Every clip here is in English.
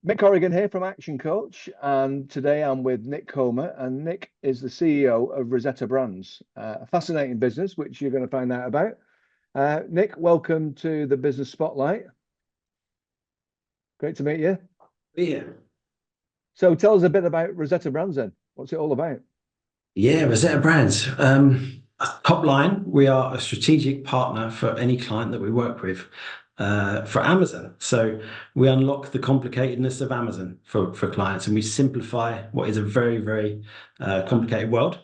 Mick Corrigan here from Action Coach, and today I'm with Nick Comer, and Nick is the CEO of Rosetta Brands, a fascinating business which you're going to find out about. Nick, welcome to the Business Spotlight. Great to meet you. Yeah. So tell us a bit about Rosetta Brands then. What's it all about? Yeah, Rosetta Brands. Top line, we are a strategic partner for any client that we work with for Amazon. So we unlock the complicatedness of Amazon for clients and we simplify what is a very, very complicated world.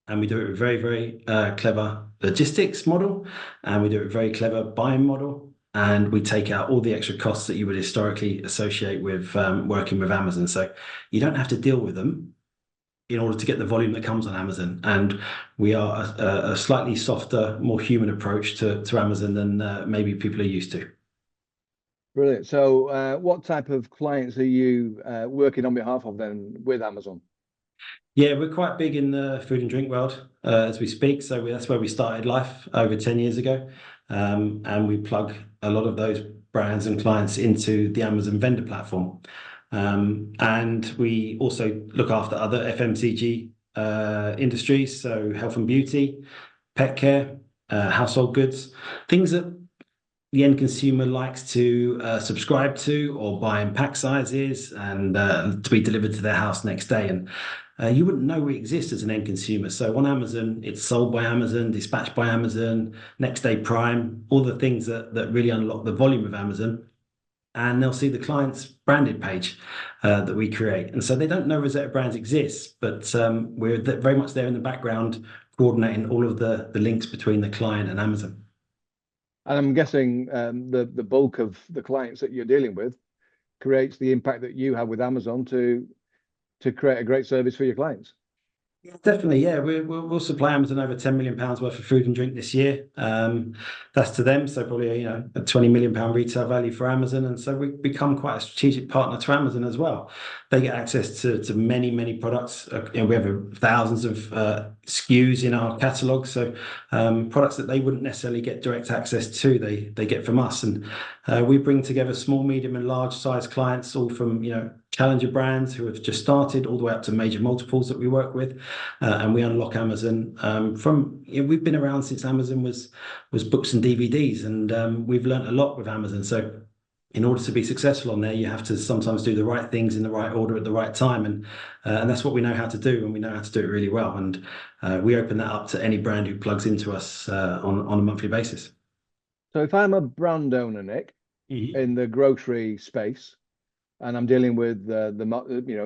And we do it with very, very clever logistics model, and we do it with very clever buying model. And we take out all the extra costs that you would historically associate with working with Amazon. So you don't have to deal with them in order to get the volume that comes on Amazon. And we are a slightly softer, more human approach to Amazon than maybe people are used to. Brilliant. So what type of clients are you working on behalf of then with Amazon? Yeah, we're quite big in the food and drink world as we speak. So that's where we started life over 10 years ago. And we plug a lot of those brands and clients into the Amazon vendor platform. And we also look after other FMCG industries, so health and beauty, pet care, household goods, things that the end consumer likes to subscribe to or buy in pack sizes and to be delivered to their house next day. And you wouldn't know we exist as an end consumer. So on Amazon, it's sold by Amazon, dispatched by Amazon, next day prime, all the things that really unlock the volume of Amazon. And they'll see the client's branded page that we create. And so they don't know Rosetta Brands exists, but we're very much there in the background, coordinating all of the links between the client and Amazon. And I'm guessing the bulk of the clients that you're dealing with creates the impact that you have with Amazon to create a great service for your clients. Yeah, definitely, yeah. We'll supply Amazon over £10 million worth of food and drink this year. That's to them, so probably a £20 million retail value for Amazon, and so we've become quite a strategic partner to Amazon as well. They get access to many products. We have thousands of SKUs in our catalogue, so products that they wouldn't necessarily get direct access to, they get from us, and we bring together small, medium, and large size clients, all from challenger brands who have just started, all the way up to major multiples that we work with. And we unlock Amazon we've been around since Amazon was books and DVDs, and we've learned a lot with Amazon. So in order to be successful on there, you have to sometimes do the right things in the right order at the right time, and that's what we know how to do, and we know how to do it really well. And we open that up to any brand who plugs into us on a monthly basis. So if I'm a brand owner, Nick, in the grocery space, and I'm dealing with the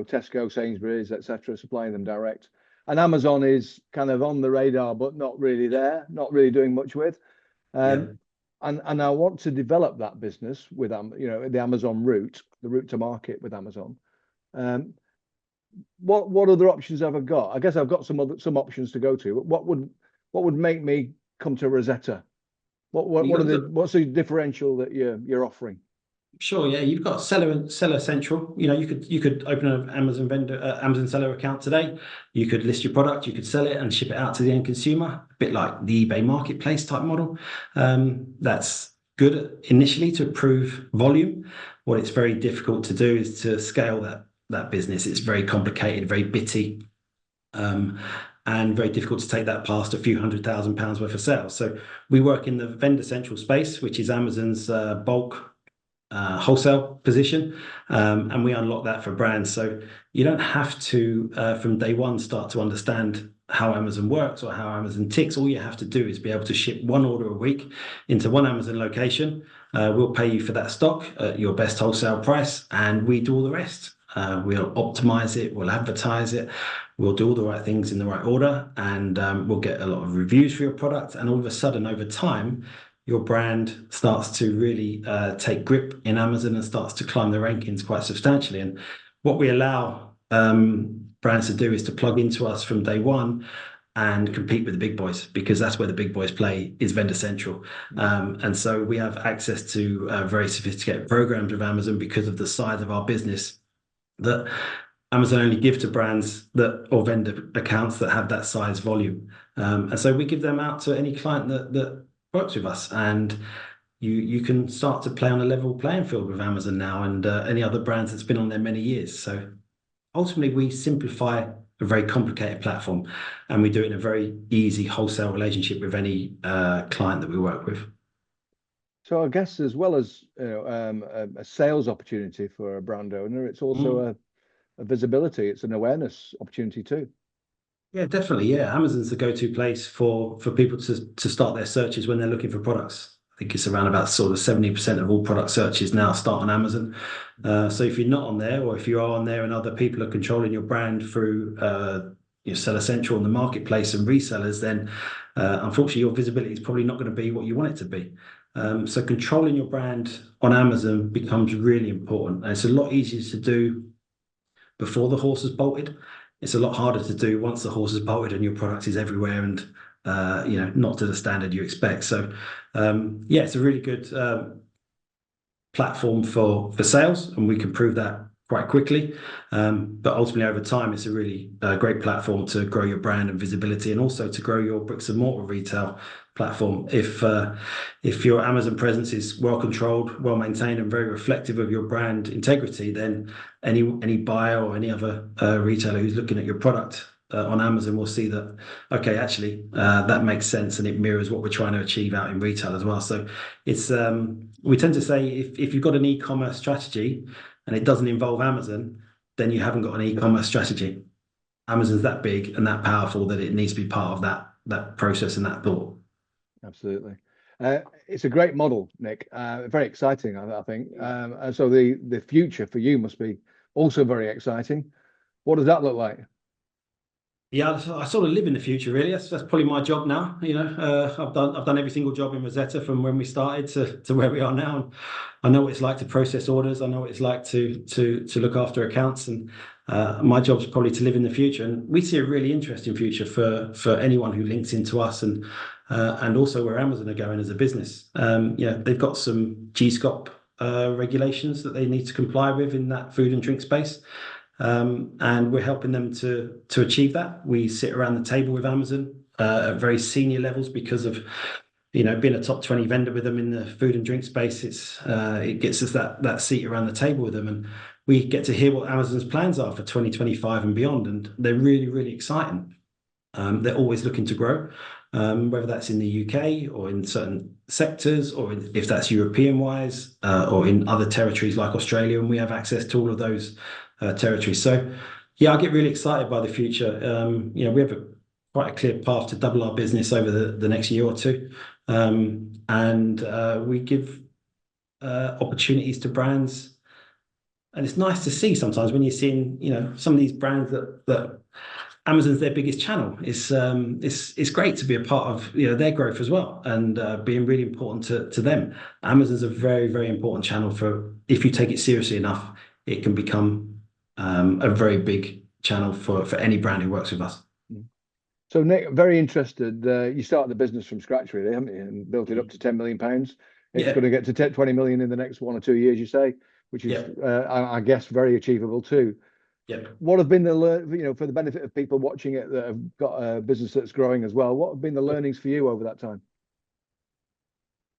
Tesco, Sainsbury's, etc., supplying them direct, and Amazon is kind of on the radar, but not really there, not really doing much with. Yeah. And I want to develop that business with the Amazon route, the route to market with Amazon. What other options have I got? I guess I've got some options to go to. What would make me come to Rosetta? What's the differential that you're offering? Sure, yeah, you've got Seller Central. You could open an Amazon seller account today. You could list your product, you could sell it and ship it out to the end consumer, a bit like the eBay marketplace type model. That's good initially to prove volume. What it's very difficult to do is to scale that business. It's very complicated, very bitty, and very difficult to take that past a few £100,000 worth of sales. So we work in the Vendor Central space, which is Amazon's bulk wholesale position, and we unlock that for brands. So you don't have to from day one start to understand how Amazon works or how Amazon ticks. All you have to do is be able to ship one order a week into one Amazon location. We'll pay you for that stock at your best wholesale price, and we do all the rest. We'll optimize it, we'll advertise it, we'll do all the right things in the right order, and we'll get a lot of reviews for your product. And all of a sudden, over time, your brand starts to really take grip in Amazon and starts to climb the rankings quite substantially. And what we allow brands to do is to plug into us from day one and compete with the big boys, because that's where the big boys play, is Vendor Central. And so we have access to very sophisticated programs with Amazon because of the size of our business that Amazon only give to brands or vendor accounts that have that size volume. And so we give them out to any client that works with us. And you can start to play on a level playing field with Amazon now and any other brands that's been on there many years. So ultimately, we simplify a very complicated platform, and we do it in a very easy wholesale relationship with any client that we work with. So I guess as well as a sales opportunity for a brand owner, it's also a visibility, it's an awareness opportunity too. Yeah, definitely. Yeah, Amazon's the go-to place for people to start their searches when they're looking for products. I think it's around about sort of 70% of all product searches now start on Amazon. So if you're not on there, or if you are on there and other people are controlling your brand through your Seller Central and the marketplace and resellers, then unfortunately your visibility is probably not going to be what you want it to be. So controlling your brand on Amazon becomes really important. And it's a lot easier to do before the horse has bolted. It's a lot harder to do once the horse has bolted and your product is everywhere and not to the standard you expect. So yeah, it's a really good platform for sales, and we can prove that quite quickly. But ultimately, over time, it's a really great platform to grow your brand and visibility, and also to grow your bricks and mortar retail platform. If your Amazon presence is well controlled, well maintained, and very reflective of your brand integrity, then any buyer or any other retailer who's looking at your product on Amazon will see that, okay, actually, that makes sense, and it mirrors what we're trying to achieve out in retail as well. So it's we tend to say if you've got an e-commerce strategy and it doesn't involve Amazon, then you haven't got an e-commerce strategy. Amazon's that big and that powerful that it needs to be part of that process and that thought. Absolutely. It's a great model, Nick. Very exciting, I think. And so the future for you must be also very exciting. What does that look like? Yeah, I sort of live in the future, really. That's probably my job now. I've done every single job in Rosetta from when we started to where we are now, and I know what it's like to process orders. I know what it's like to look after accounts, and my job is probably to live in the future. And we see a really interesting future for anyone who links into us, and also where Amazon are going as a business. They've got some GSCOP regulations that they need to comply with in that food and drink space. And we're helping them to achieve that. We sit around the table with Amazon at very senior levels because of being a top 20 vendor with them in the food and drink space. It gets us that seat around the table with them, and we get to hear what Amazon's plans are for 2025 and beyond, and they're really, really exciting. They're always looking to grow, whether that's in the UK or in certain sectors, or if that's European wise, or in other territories like Australia, and we have access to all of those territories. So yeah, I get really excited by the future. We have quite a clear path to double our business over the next year or two. And we give opportunities to brands. And it's nice to see sometimes when you're seeing, some of these brands that Amazon's their biggest channel. It's great to be a part of their growth as well, and being really important to them. Amazon's a very, very important channel for, if you take it seriously enough, it can become a very big channel for any brand who works with us. So Nick, very interested. You started the business from scratch, really, haven't you, and built it up to £10 million. It's going to get to 20 million in the next 1 or 2 years, you say, which is, I guess, very achievable too. Yep. What have been for the benefit of people watching it that have got a business that's growing as well? What have been the learnings for you over that time?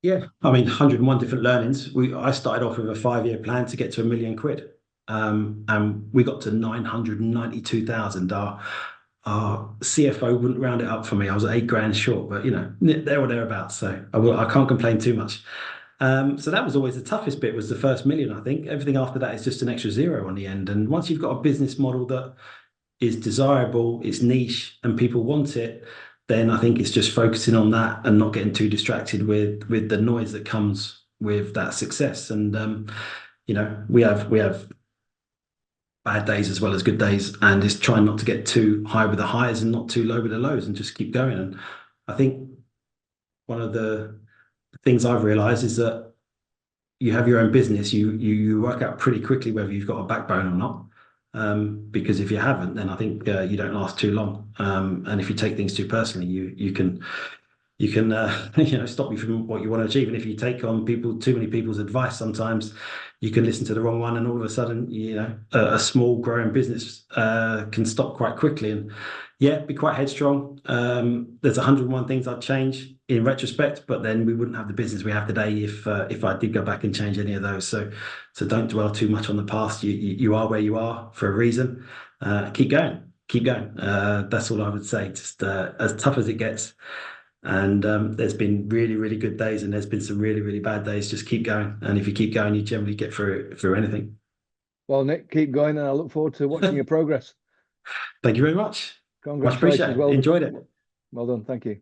Yeah, I mean, 101 different learnings. I started off with a 5-year plan to get to £1 million. And we got to 992,000. Our CFO wouldn't round it up for me. I was 8 grand short, but there or thereabouts. So I can't complain too much. So that was always the toughest bit, was the first million, I think. Everything after that is just an extra zero on the end. And once you've got a business model that is desirable, it's niche, and people want it, then I think it's just focusing on that and not getting too distracted with the noise that comes with that success. And we have bad days as well as good days, and it's trying not to get too high with the highs and not too low with the lows, and just keep going. And I think one of the things I've realized is that you have your own business, you work out pretty quickly whether you've got a backbone or not. Because if you haven't, then I think you don't last too long. And if you take things too personally, you can you can you know, stop you from what you want to achieve. And if you take on too many people's advice, sometimes you can listen to the wrong one, and all of a sudden, you know, a small growing business can stop quite quickly. And yeah, be quite headstrong. There's 101 things I'd change in retrospect, but then we wouldn't have the business we have today if I did go back and change any of those. So don't dwell too much on the past. You are where you are for a reason. Keep going. Keep going. That's all I would say. Just as tough as it gets. And there's been really, really good days, and there's been some really, really bad days. Just keep going. And if you keep going, you generally get through anything. Well, Nick, keep going, and I look forward to watching your progress. Thank you very much. Much Congratulations. appreciated. Enjoyed it. Well done. Thank you.